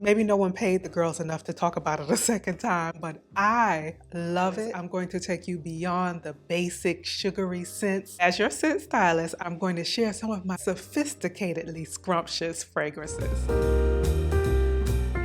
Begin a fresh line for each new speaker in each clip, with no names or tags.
Maybe no one paid the girls enough to talk about it a second time, but I love it. I'm going to take you beyond the basic sugary scents. As your scent stylist, I'm going to share some of my sophisticatedly scrumptious fragrances.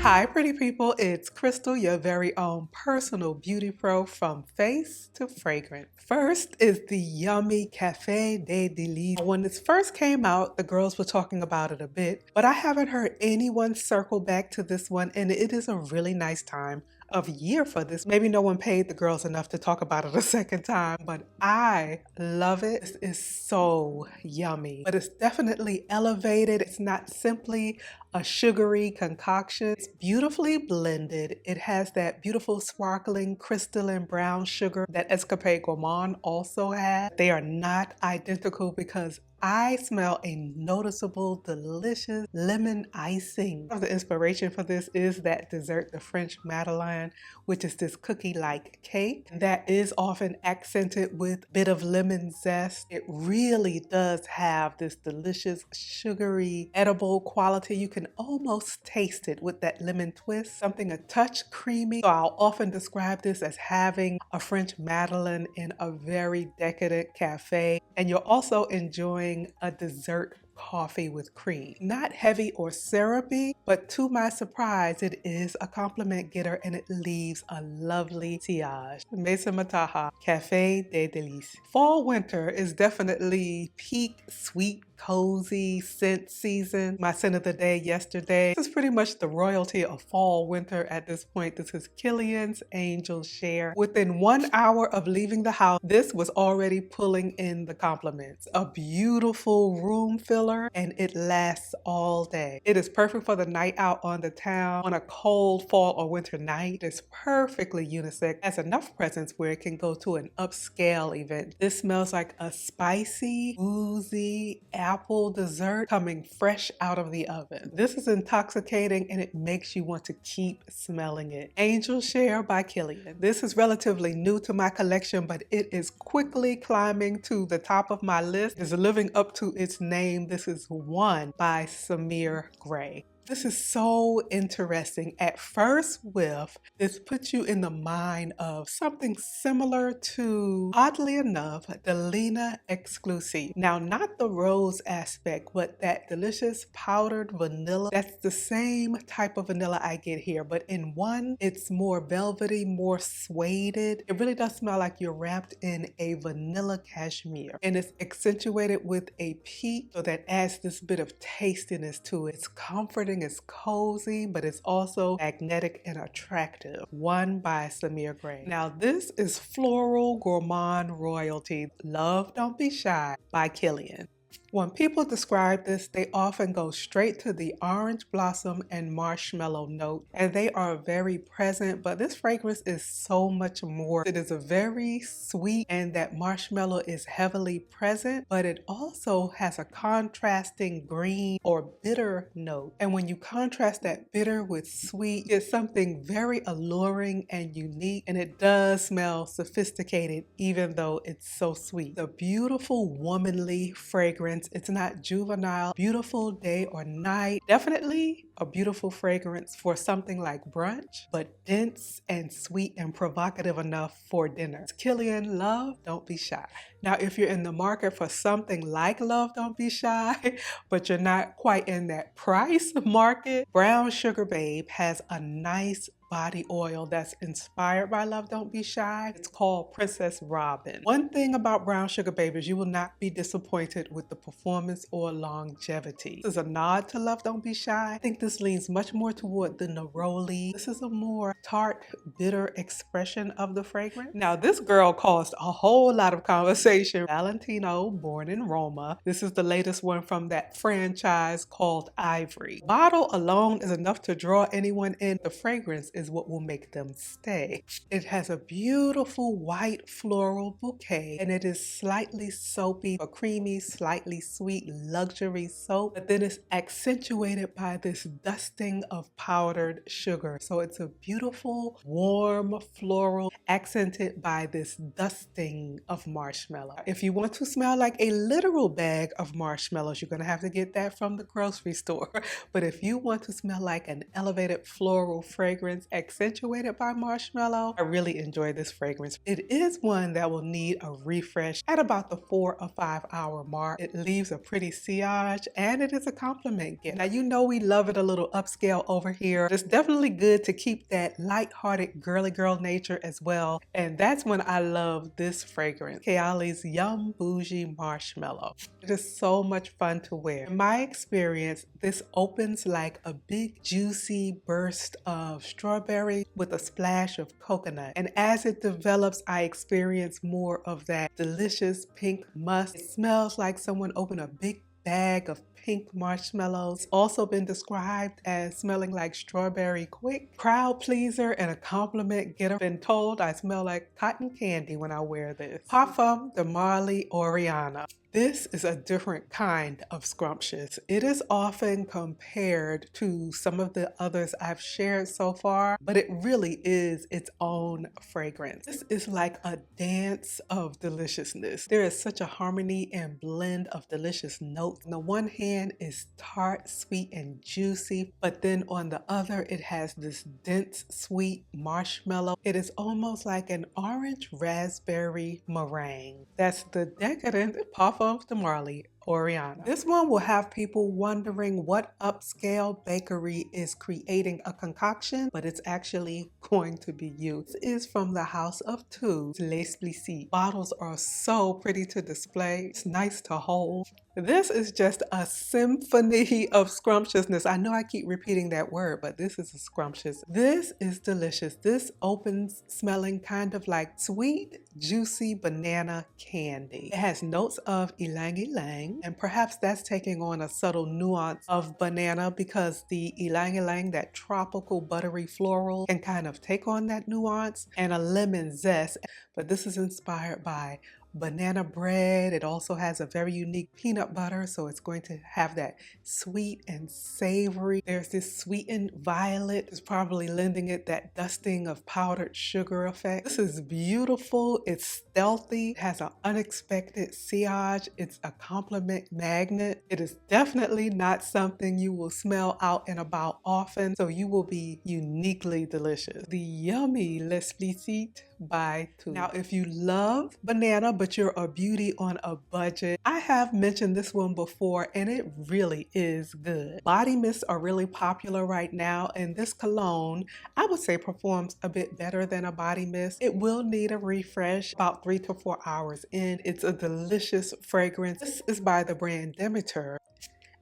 Hi, pretty people. It's Crystal, your very own personal beauty pro from face to fragrance. First is the yummy Café des Délices. When this first came out, the girls were talking about it a bit, but I haven't heard anyone circle back to this one, and it is a really nice time of year for this. Maybe no one paid the girls enough to talk about it a second time, but I love it. This is so yummy, but it's definitely elevated. It's not simply a sugary concoction. It's beautifully blended. It has that beautiful sparkling crystalline brown sugar that Escapade Gourmand also has. They are not identical because I smell a noticeable, delicious lemon icing. The inspiration for this is that dessert, the French Madeleine, which is this cookie-like cake that is often accented with a bit of lemon zest. It really does have this delicious, sugary, edible quality. You can almost taste it with that lemon twist, something a touch creamy. So I'll often describe this as having a French Madeleine in a very decadent cafe. And you're also enjoying a dessert coffee with cream. Not heavy or syrupy, but to my surprise, it is a compliment getter and it leaves a lovely sillage. Mason Mataha, Café des Délices. Fall winter is definitely peak sweet cozy scent season. My scent of the day yesterday. This is pretty much the royalty of fall winter at this point. This is Kilian's Angel Share. Within 1 hour of leaving the house, this was already pulling in the compliments. A beautiful room filler and it lasts all day. It is perfect for the night out on the town on a cold fall or winter night. It's perfectly unisex. Has enough presence where it can go to an upscale event. This smells like a spicy, boozy, apple dessert coming fresh out of the oven. This is intoxicating and it makes you want to keep smelling it. Angel Share by Kilian. This is relatively new to my collection, but it is quickly climbing to the top of my list. It is living up to its name. This is One by Samir Gray. This is so interesting. At first whiff, this puts you in the mind of something similar to, oddly enough, the Lena Exclusive. Now, not the rose aspect, but that delicious powdered vanilla. That's the same type of vanilla I get here, but in One, it's more velvety, more sueded. It really does smell like you're wrapped in a vanilla cashmere, and it's accentuated with a peach, so that adds this bit of tastiness to it. It's comforting. It's cozy, but it's also magnetic and attractive. One by Samir Gray. Now this is floral gourmand royalty. Love Don't Be Shy by Kilian. When people describe this, they often go straight to the orange blossom and marshmallow note, and they are very present, but this fragrance is so much more. It is a very sweet, and that marshmallow is heavily present, but it also has a contrasting green or bitter note. And when you contrast that bitter with sweet, it's something very alluring and unique, and it does smell sophisticated even though it's so sweet. The beautiful womanly fragrance. It's not juvenile. Beautiful day or night. Definitely a beautiful fragrance for something like brunch, but dense and sweet and provocative enough for dinner. It's Kilian, Love Don't Be Shy. Now, if you're in the market for something like Love Don't Be Shy, but you're not quite in that price market, Brown Sugar Babe has a nice body oil that's inspired by Love Don't Be Shy. It's called Princess Robin. One thing about Brown Sugar Babe is you will not be disappointed with the performance or longevity. This is a nod to Love Don't Be Shy. I think this leans much more toward the neroli. This is a more tart, bitter expression of the fragrance. Now, this girl caused a whole lot of conversation. Valentino, born in Roma. This is the latest one from that franchise called Ivory. Bottle alone is enough to draw anyone in. The fragrance is what will make them stay. It has a beautiful white floral bouquet, and it is slightly soapy, a creamy, slightly sweet luxury soap, but then it's accentuated by this dusting of powdered sugar. So it's a beautiful, warm, floral, accented by this dusting of marshmallow. If you want to smell like a literal bag of marshmallows, you're gonna have to get that from the grocery store. But if you want to smell like an elevated floral fragrance accentuated by marshmallow, I really enjoy this fragrance. It is one that will need a refresh at about the 4 or 5 hour mark. It leaves a pretty sillage and it is a compliment gift. Now, you know we love it a little upscale over here. It's definitely good to keep that light-hearted girly girl nature as well. And that's when I love this fragrance, Kayali's Yum Bougie Marshmallow. It is so much fun to wear. In my experience, this opens like a big juicy burst of strawberry with a splash of coconut. And as it develops, I experience more of that delicious pink musk. It smells like someone opened a big bag of pink marshmallows. Also been described as smelling like strawberry quick. Crowd pleaser and a compliment getter. Been told I smell like cotton candy when I wear this. Parfum de Marley Oriana. This is a different kind of scrumptious. It is often compared to some of the others I've shared so far, but it really is its own fragrance. This is like a dance of deliciousness. There is such a harmony and blend of delicious notes. On the one hand is tart, sweet, and juicy, but then on the other it has this dense, sweet marshmallow. It is almost like an orange raspberry meringue. That's the decadent Parfum de Marley Oriana. This one will have people wondering what upscale bakery is creating a concoction, but it's actually going to be you. This is from the House of Two, Les Blissies. Bottles are so pretty to display. It's nice to hold. This is just a symphony of scrumptiousness. I know I keep repeating that word, but this is a scrumptious. This is delicious. This opens smelling kind of like sweet, juicy banana candy. It has notes of ylang ylang, and perhaps that's taking on a subtle nuance of banana because the ylang ylang, that tropical buttery floral, can kind of take on that nuance, and a lemon zest. But this is inspired by banana bread. It also has a very unique peanut butter, so it's going to have that sweet and savory. There's this sweetened violet. It's probably lending it that dusting of powdered sugar effect. This is beautiful. It's stealthy. It has an unexpected sillage. It's a compliment magnet. It is definitely not something you will smell out and about often, so you will be uniquely delicious. The yummy Les Blissies by Two. Now, if you love banana, but you're a beauty on a budget, I have mentioned this one before and it really is good. Body mists are really popular right now, and this cologne, I would say, performs a bit better than a body mist. It will need a refresh about 3 to 4 hours in. It's a delicious fragrance. This is by the brand Demeter,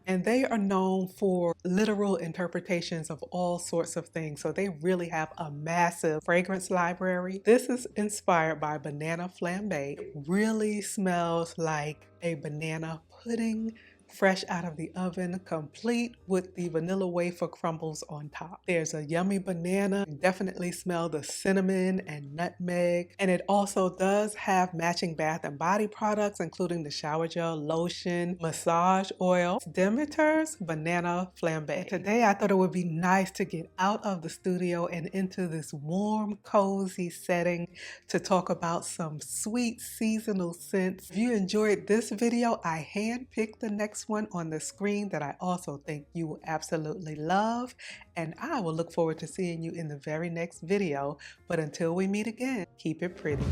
and they are known for literal interpretations of all sorts of things. So they really have a massive fragrance library. This is inspired by banana flambe. It really smells like a banana pudding, fresh out of the oven, complete with the vanilla wafer crumbles on top. There's a yummy banana. You definitely smell the cinnamon and nutmeg. And it also does have matching bath and body products, including the shower gel, lotion, massage oil. Demeter's Banana Flambe. And today I thought it would be nice to get out of the studio and into this warm, cozy setting to talk about some sweet seasonal scents. If you enjoyed this video, I handpicked the next one on the screen that I also think you will absolutely love, and I will look forward to seeing you in the very next video. But until we meet again, keep it pretty.